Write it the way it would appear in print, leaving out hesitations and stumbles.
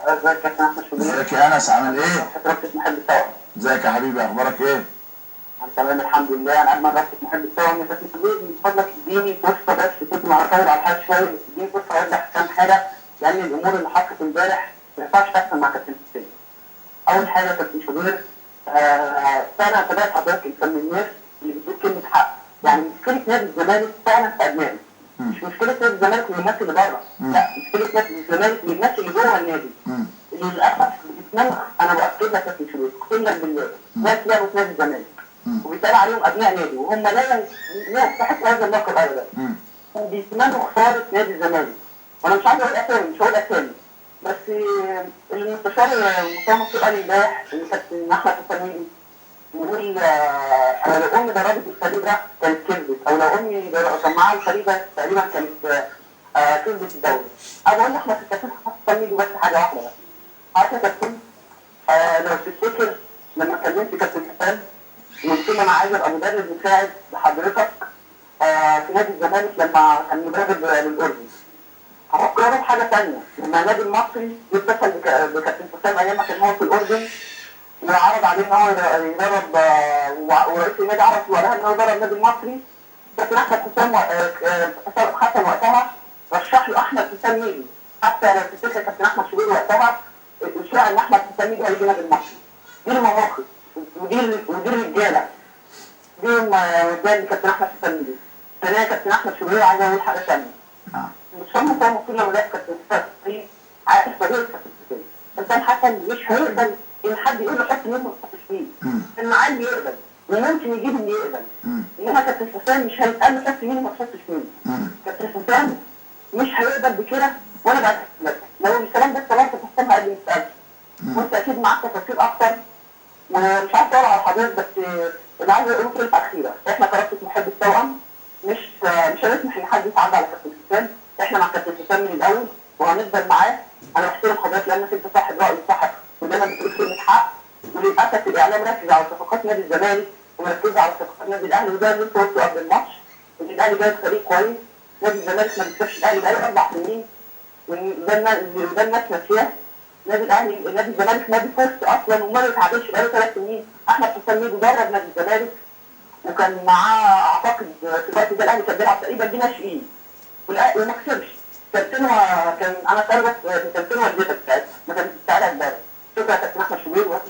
ازيك يا كابتن احمد شوبير؟ ازيك يا انس، عامل ايه؟ رابطة محب التوأم. ازيك يا حبيبي، اخبارك ايه؟ انا تمام الحمد لله. انا اجمل رابطة محب التوأم يا كابتن شوبير. من فضلك اديني فرصة، بس كنت معترض على الحاجة شوية، بس اديني فرصة اوضح كام حاجة، لان الامور اللي حصلت امبارح ما ينفعش تحصل مع كابتن حسين. اول حاجة يا كابتن شوبير، فعلا تابعت حضرتك انت من الناس اللي بتقول كلمة حق. يعني مشكلة نادي الزمالك فعلا في ادمان، مش مشكلة نادي الزمالك والناس اللي بره، لا، مشكلة نادي الزمالك والناس اللي جوه النادي. للاسف بتتمنع. انا باكد لك يا كابتن شوبير، اقسم لك بالله، ناس لعبوا في نادي الزمالك وبيتقال عليهم ابناء نادي وهم لا يستحقوا هذا اللقب ابدا، وبيتمنوا خساره نادي الزمالك. وانا مش عايز اقول اسامي، مش هقول اسامي، بس المستشار مصطفى منصور قال امبارح ان كابتن احمد التميمي يقول انا لو امي ضربت الفريق ده كانت كذبت، او لو امي كان معاها الفريق ده تقريبا كانت كذبت الدوري. انا بقول لاحمد الكابتن احمد التميمي بس حاجه واحده بس. عارف يا كابتن، لو تفتكر لما كلمت كابتن حسام وقلت له انا عايز ابقى مدرب مساعد لحضرتك في نادي الزمالك لما كان مدرب للاردن. هفكره بحاجه ثانيه، لما النادي المصري يتصل بكابتن حسام ايام ما كان هو في الاردن وعرض عليه ان هو يدرب، ورئيس النادي عرض وقالها ان هو يدرب النادي المصري. كابتن احمد حسام حسن وقتها رشح له احمد حسام يجي. حتى لو تفتكر كابتن احمد شوبير وقتها اشاع ان احمد حسام يجي هيجي النادي المصري. دي المواقف ودي الرجاله، دي رجال كابتن احمد حسام يجي. ثانيا كابتن احمد شوبير عايز اقول حاجه ثانيه. مش هم فاهموا كل ما كابتن حسام عارف طريقه كابتن حسام. حسام حسن مش هيقبل ان حد يقول له حط مين ما تحطش مين. المعلم بيقبل وممكن يجيب اللي يقبل، انما كابتن حسام مش هيتقال له حط مين ما تحطش مين. كابتن حسام مش هيقبل بكده. وانا بعد لك لو الكلام ده استمر كابتن حسام هيقدم يسال، وانت اكيد معاك تفاصيل اكتر، ومش عايز اقول على حضرتك، بس اللي عايز اقوله كلمه اخيره. احنا كرابطه محب التوأم مش هنسمح ان حد يتعدى على كابتن حسام. احنا مع كابتن حسام من الاول وهنفضل معاه. انا بحترم حضرتك لانك انت صاحب راي صح ودايما بتقول كلمه حق. وللاسف الاعلام ركز على صفقات نادي الزمالك ومركز على صفقات نادي الاهلي، وده اللي انت قلته قبل الماتش ان الاهلي جايب فريق كويس. نادي الزمالك ما بيكسبش الاهلي بقاله 4 سنين، وده الناس ناسياه. نادي الاهلي نادي الزمالك نادي فرص اصلا وما بيتعادلش بقاله 3 سنين. احمد حسام ميدو درب نادي الزمالك وكان معاه اعتقد في الوقت ده الاهلي كان بيلعب تقريبا بناشئين وما كسبش. كابتن كان انا سالت كابتن والدتك ساعتها ما كانش بتاع. شكرا يا كابتن احمد شوبير وقت